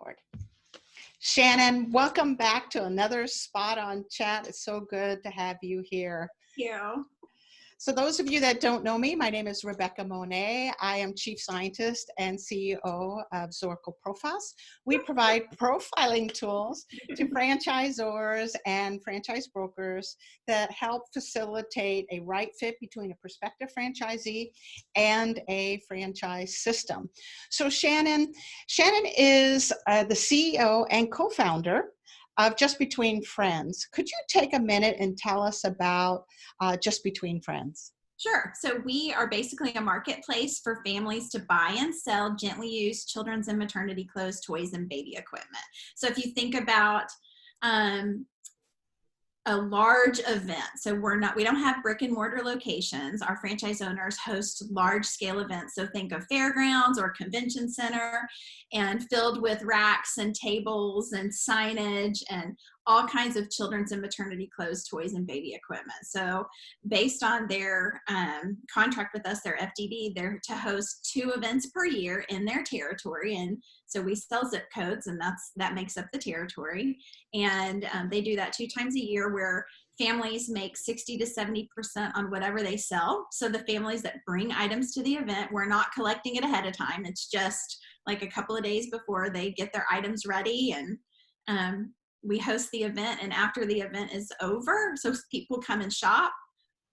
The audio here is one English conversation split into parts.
record. Shannon, welcome back to another SpotOn chat. It's so good to have you here. Thank you. So those of you that don't know me, my name is Rebecca Monet. I am Chief Scientist and CEO of Zorakle Profiles. We provide profiling tools to franchisors and franchise brokers that help facilitate a right fit between a prospective franchisee and a franchise system. So Shannon is the CEO and co-founder of Just Between Friends. Could you take a minute and tell us about Just Between Friends? Sure. So we are basically a marketplace for families to buy and sell gently used children's and maternity clothes, toys, and baby equipment. So if you think about a large event, so we don't have brick and mortar locations. Our franchise owners host large scale events. So think of fairgrounds or convention center, and filled with racks and tables and signage and all kinds of children's and maternity clothes, toys, and baby equipment. So based on their contract with us, their FDD, they're to host 2 events per year in their territory. And so we sell zip codes, and that makes up the territory. And they do that 2 times a year, where families make 60 to 70% on whatever they sell. So the families that bring items to the event, we're not collecting it ahead of time. It's just like a couple of days before they get their items ready, and we host the event. And after the event is over, so people come and shop.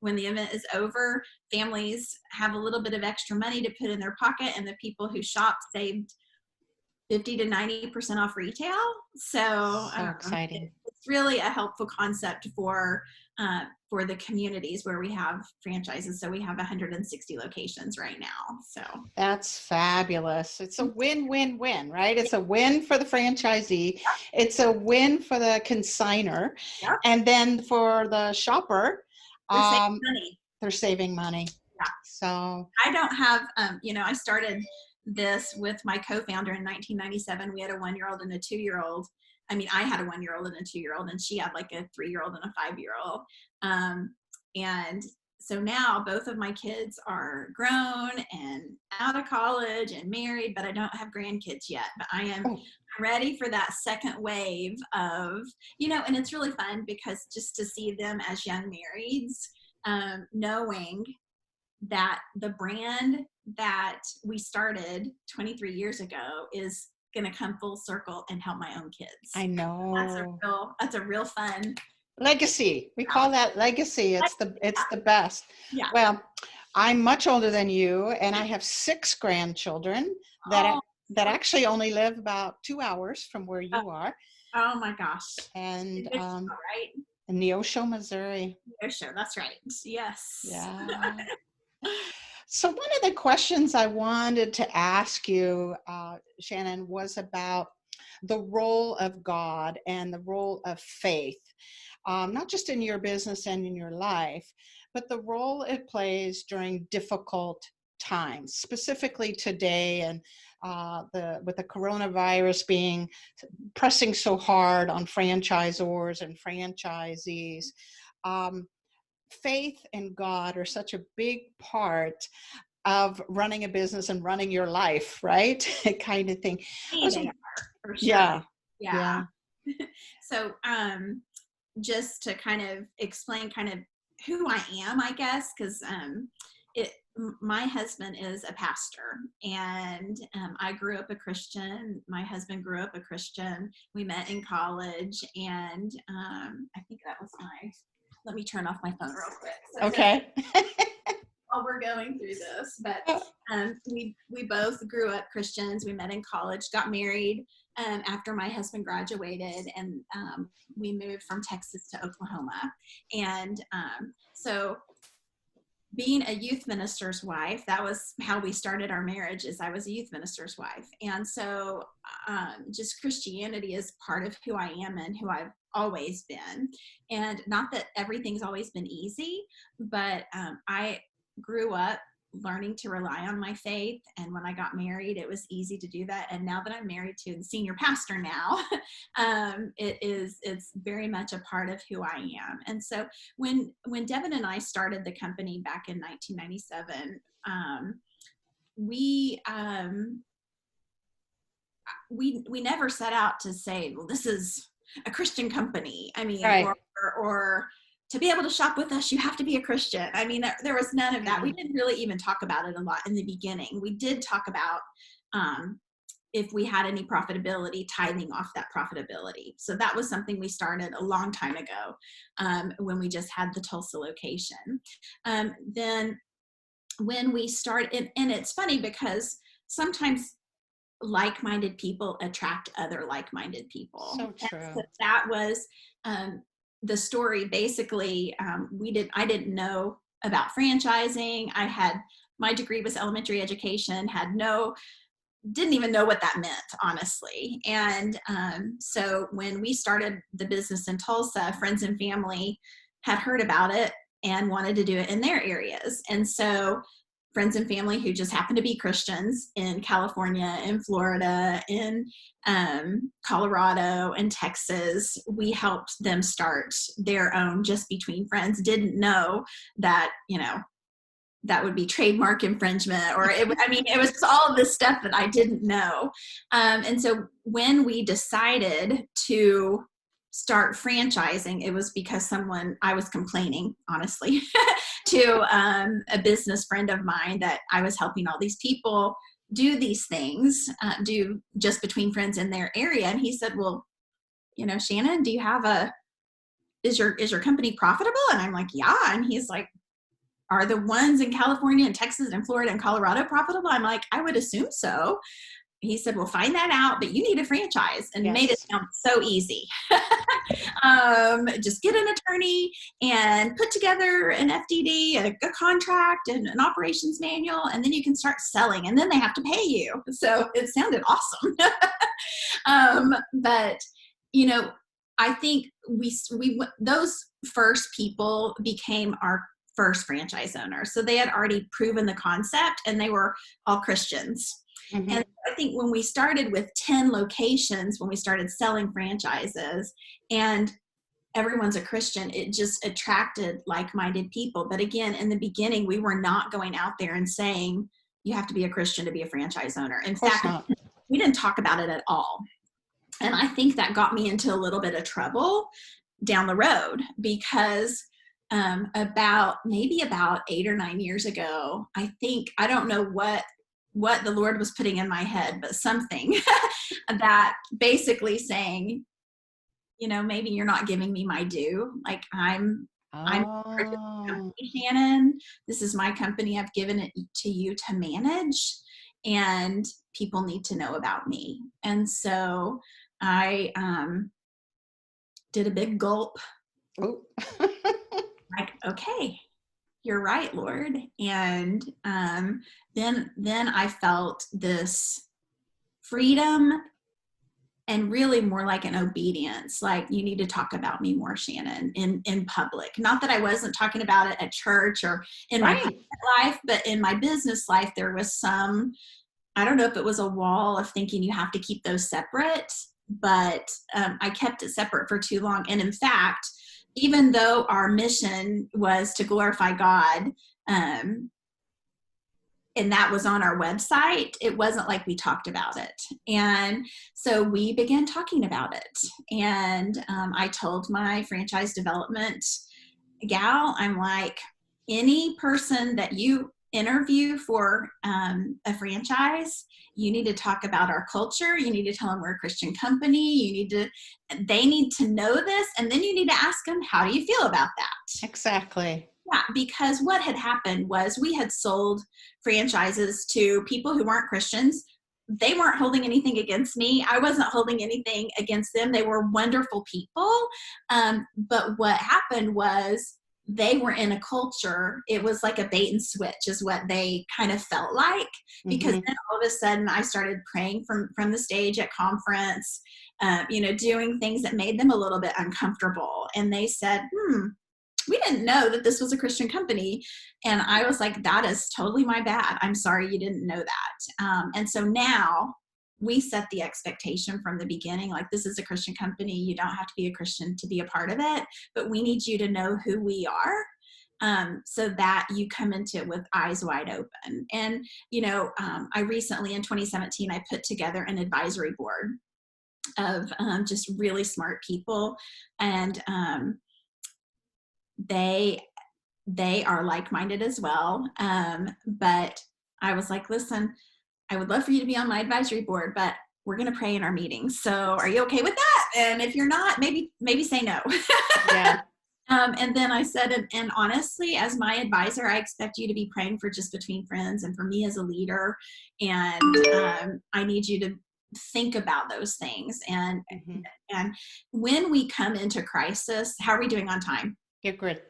When the event is over, families have a little bit of extra money to put in their pocket, and the people who shop saved 50 to 90% off retail. So exciting. It's really a helpful concept for the communities where we have franchises. So we have 160 locations right now. So that's fabulous. It's a win-win-win, right? It's a win for the franchisee. It's a win for the consignor. Yep. And then for the shopper, they're saving money. They're saving money. Yeah. So I don't have, I started this with my co-founder in 1997. We had a 1-year-old and a 2-year-old. I mean, I had a 1-year-old and a 2-year-old, and she had like a 3-year-old and a 5-year-old. And so now both of my kids are grown and out of college and married, but I don't have grandkids yet. But I am ready for that second wave of, and it's really fun because just to see them as young marrieds, knowing that the brand that we started 23 years ago is going to come full circle and help my own kids. I know. That's a real fun legacy. We call that legacy. It's the best. Yeah. Well, I'm much older than you, and I have 6 grandchildren that actually only live about 2 hours from where you are. Oh my gosh. And right? In Neosho, Missouri. Neosho, that's right. Yes. Yeah. So one of the questions I wanted to ask you, Shannon, was about the role of God and the role of faith, not just in your business and in your life, but the role it plays during difficult times, specifically today, and with the coronavirus pressing so hard on franchisors and franchisees. Faith and God are such a big part of running a business and running your life, right? kind of thing. They are, for sure. Yeah. So just to kind of explain kind of who I am, I guess, because my husband is a pastor, and I grew up a Christian. My husband grew up a Christian. We met in college, and I think that was let me turn off my phone real quick. So okay. While we're going through this, but we both grew up Christians. We met in college, got married after my husband graduated, and we moved from Texas to Oklahoma. And so being a youth minister's wife, that was how we started our marriage. Is I was a youth minister's wife. And so just Christianity is part of who I am and who I've always been. And not that everything's always been easy, but I grew up learning to rely on my faith. And when I got married, it was easy to do that. And now that I'm married to the senior pastor now, it's very much a part of who I am. And so when Devin and I started the company back in 1997, we never set out to say, well, this is a Christian company. I mean, Right. or to be able to shop with us, you have to be a Christian. I mean, there was none of that. We didn't really even talk about it a lot in the beginning. We did talk about if we had any profitability, tithing off that profitability. So that was something we started a long time ago when we just had the Tulsa location. Then when we started, and it's funny because sometimes like-minded people attract other like-minded people. So true. So that was the story. Basically, I didn't know about franchising. I had, my degree was elementary education, didn't even know what that meant, honestly. And so when we started the business in Tulsa, friends and family had heard about it and wanted to do it in their areas. And so friends and family who just happened to be Christians in California, in Florida, in Colorado, and Texas, we helped them start their own just between friends. Didn't know that, that would be trademark infringement, or it was just all of this stuff that I didn't know. And so when we decided to start franchising, it was because I was complaining, honestly, to a business friend of mine that I was helping all these people do these things, do just between friends in their area. And he said, well, Shannon, is your company profitable? And I'm like, yeah. And he's like, are the ones in California and Texas and Florida and Colorado profitable? I'm like, I would assume so. He said, well, find that out, but you need a franchise, and made it sound so easy. Just get an attorney and put together an FDD, a contract, and an operations manual, and then you can start selling, and then they have to pay you. So it sounded awesome. But, I think those first people became our first franchise owners. So they had already proven the concept, and they were all Christians. Mm-hmm. And I think when we started with 10 locations, when we started selling franchises, and everyone's a Christian, it just attracted like-minded people. But again, in the beginning, we were not going out there and saying, you have to be a Christian to be a franchise owner. In fact, we didn't talk about it at all. And I think that got me into a little bit of trouble down the road, because about 8 or 9 years ago, I don't know what the Lord was putting in my head, but something that basically saying, maybe you're not giving me my due. Like I'm Shannon. This is my company. I've given it to you to manage, and people need to know about me. And so I did a big gulp. Oh. Like, okay, you're right, Lord. And then I felt this freedom, and really more like an obedience. Like, you need to talk about me more, Shannon, in public. Not that I wasn't talking about it at church or in my life, but in my business life, there was I don't know if it was a wall of thinking you have to keep those separate, but I kept it separate for too long. And in fact, even though our mission was to glorify God, and that was on our website, it wasn't like we talked about it. And so we began talking about it. And I told my franchise development gal, I'm like, any person that you interview for a franchise, you need to talk about our culture. You need to tell them we're a Christian company. They need to know this. And then you need to ask them, how do you feel about that? Exactly. Yeah, because what had happened was we had sold franchises to people who weren't Christians. They weren't holding anything against me. I wasn't holding anything against them. They were wonderful people. But what happened was they were in a culture. It was like a bait and switch is what they kind of felt like, because then all of a sudden I started praying from the stage at conference, doing things that made them a little bit uncomfortable. And they said, we didn't know that this was a Christian company. And I was like, that is totally my bad. I'm sorry you didn't know that. And so now we set the expectation from the beginning, like, this is a Christian company. You don't have to be a Christian to be a part of it, but we need you to know who we are. so that you come into it with eyes wide open. And, I recently in 2017, I put together an advisory board of just really smart people. And they are like-minded as well. But I was like, listen, I would love for you to be on my advisory board, but we're going to pray in our meetings. So are you okay with that? And if you're not, maybe say no. Yeah. And then I said, and honestly, as my advisor, I expect you to be praying for just between friends and for me as a leader. And I need you to think about those things. And when we come into crisis, how are we doing on time? You're good.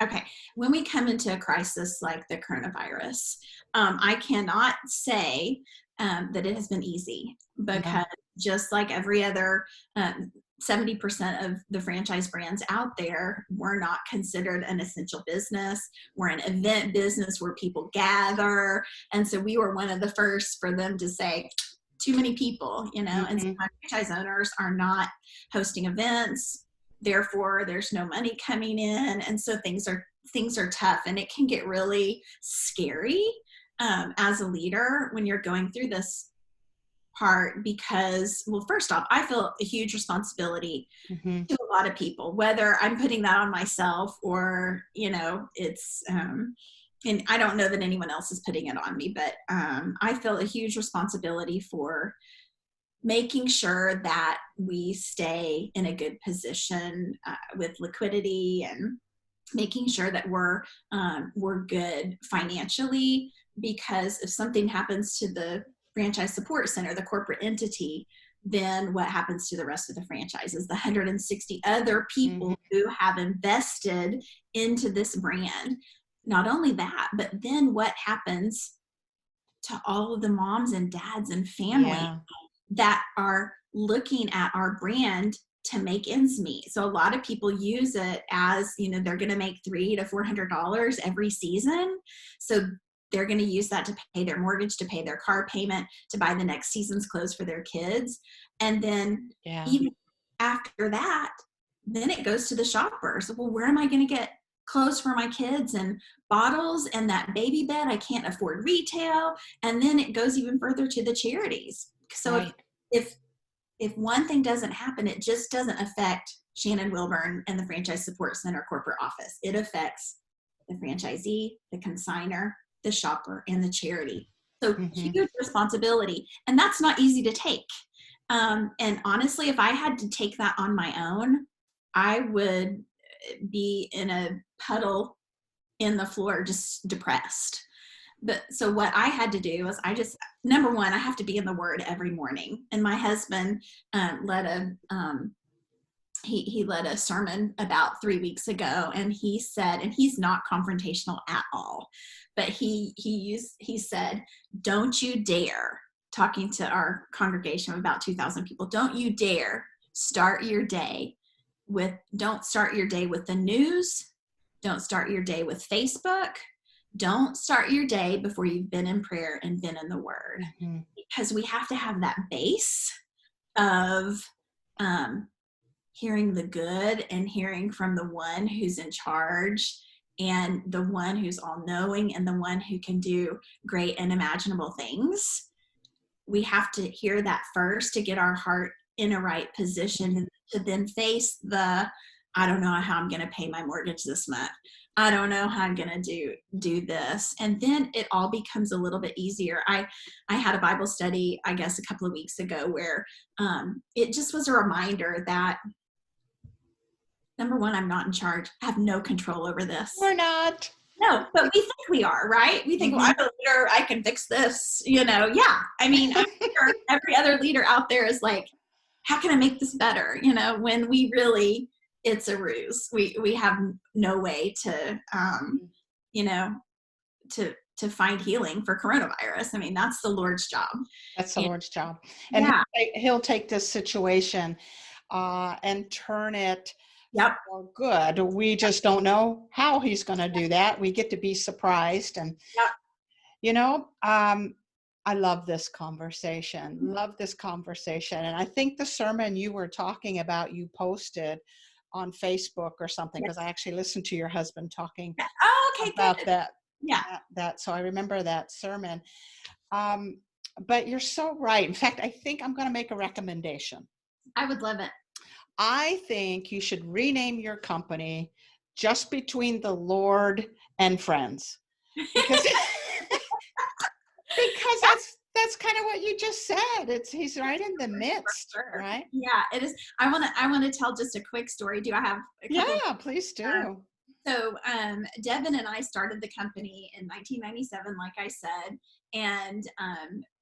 Okay. When we come into a crisis like the coronavirus, I cannot say that it has been easy, because just like every other 70% of the franchise brands out there, we're not considered an essential business. We're an event business where people gather. And so we were one of the first for them to say, too many people, and so my franchise owners are not hosting events. Therefore, there's no money coming in. And so things are tough, and it can get really scary as a leader when you're going through this part, because, well, first off, I feel a huge responsibility to a lot of people, whether I'm putting that on myself or, it's, and I don't know that anyone else is putting it on me, but I feel a huge responsibility for making sure that we stay in a good position with liquidity, and making sure that we're good financially, because if something happens to the franchise support center, the corporate entity, then what happens to the rest of the franchises, the 160 other people who have invested into this brand? Not only that, but then what happens to all of the moms and dads and family that are looking at our brand to make ends meet? So a lot of people use it as, they're going to make $300 to $400 every season. So they're going to use that to pay their mortgage, to pay their car payment, to buy the next season's clothes for their kids. And then even after that, then it goes to the shoppers. Well, where am I going to get clothes for my kids and bottles and that baby bed? I can't afford retail. And then it goes even further to the charities. So if one thing doesn't happen, it just doesn't affect Shannon Wilburn and the Franchise Support Center corporate office. It affects the franchisee, the consignor, the shopper, and the charity. So huge responsibility. And that's not easy to take. And honestly, if I had to take that on my own, I would be in a puddle in the floor, just depressed. But so what I had to do was number one, I have to be in the Word every morning. And my husband led a sermon about 3 weeks ago, and he said, and he's not confrontational at all, but he said, don't you dare, talking to our congregation of about 2,000 people, don't you dare start your day don't start your day with the news. Don't start your day with Facebook. Don't start your day before you've been in prayer and been in the Word, because we have to have that base of hearing the good and hearing from the one who's in charge, and the one who's all-knowing, and the one who can do great and imaginable things. We have to hear that first to get our heart in a right position, and to then face I don't know how I'm going to pay my mortgage this month. I don't know how I'm going to do this. And then it all becomes a little bit easier. I had a Bible study, I guess, a couple of weeks ago where it just was a reminder that, number one, I'm not in charge. I have no control over this. We're not. No, but we think we are, right? We think, well, I'm a leader. I can fix this, Yeah. I mean, I'm sure every other leader out there is like, how can I make this better? When we really, it's a ruse. We have no way to, to find healing for coronavirus. I mean, that's the Lord's job. That's the Lord's job. And he'll take this situation and turn it for good. We just don't know how he's going to do that. We get to be surprised. And, I love this conversation. And I think the sermon you were talking about, you posted on Facebook or something, because I actually listened to your husband talking Oh, okay, about good. that. Yeah. So I remember that sermon. But you're so right. In fact, I think I'm going to make a recommendation. I would love it. I think you should rename your company Just Between the Lord and Friends, because that's kind of what you just said. He's right in the midst, Sure. right? Yeah, it is. I want to tell just a quick story. Do I have a couple? Yeah, please do. So Devin and I started the company in 1997, like I said, and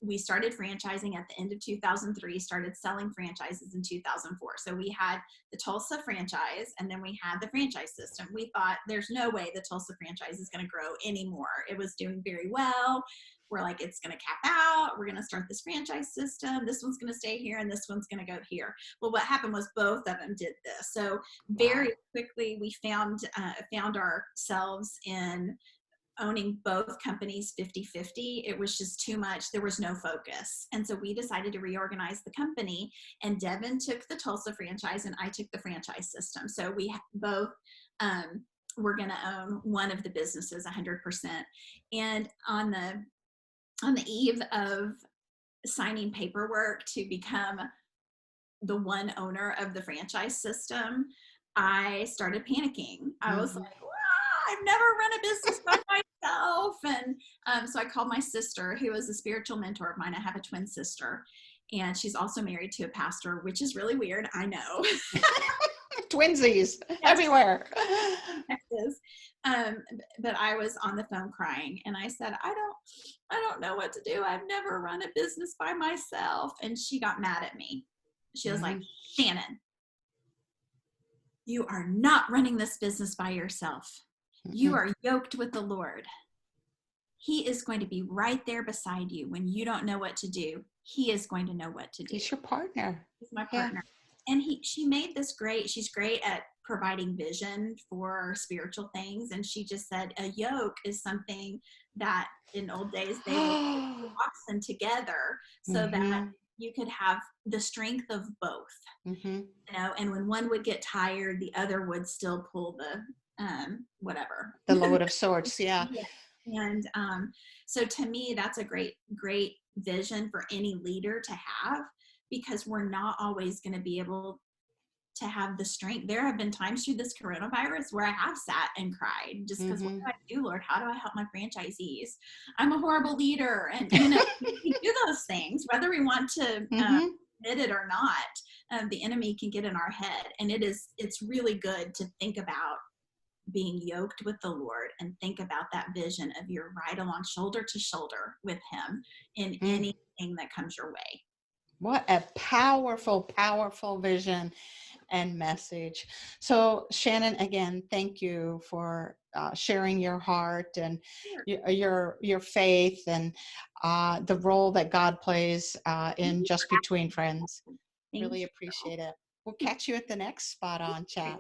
we started franchising at the end of 2003, started selling franchises in 2004. So we had the Tulsa franchise, and then we had the franchise system. We thought there's no way the Tulsa franchise is going to grow anymore. It was doing very well. We're like, it's going to cap out. We're going to start this franchise system. This one's going to stay here, and this one's going to go here. Well, what happened was both of them did this. So very quickly, we found ourselves in owning both companies 50-50. It was just too much. There was no focus. And so we decided to reorganize the company, and Devin took the Tulsa franchise and I took the franchise system. So we both were going to own one of the businesses 100%. And on the eve of signing paperwork to become the one owner of the franchise system, I started panicking. I was like, I've never run a business by myself. And so I called my sister, who is a spiritual mentor of mine. I have a twin sister, and she's also married to a pastor, which is really weird. I know. Twinsies everywhere. But I was on the phone crying, and I said, I don't know what to do. I've never run a business by myself. And she got mad at me. She was like, Shannon, you are not running this business by yourself. You are yoked with the Lord. He is going to be right there beside you when you don't know what to do. He is going to know what to do. He's your partner. He's my partner. And she made this great. She's great at providing vision for spiritual things. And she just said a yoke is something that in old days they would put oxen together so that you could have the strength of both. You know, and when one would get tired, the other would still pull the the load of sorts. Yeah. And so to me, that's a great vision for any leader to have, because we're not always going to be able to have the strength. There have been times through this coronavirus where I have sat and cried just because what do I do, Lord? How do I help my franchisees? I'm a horrible leader. And you know, we do those things, whether we want to admit it or not. The enemy can get in our head, and it's really good to think about being yoked with the Lord and think about that vision of you're right along shoulder to shoulder with him in anything that comes your way. What a powerful, powerful vision and message. So Shannon, again, thank you for sharing your heart and your faith and the role that God plays in Just Between Friends. Really appreciate it. We'll catch you at the next SpotOn chat.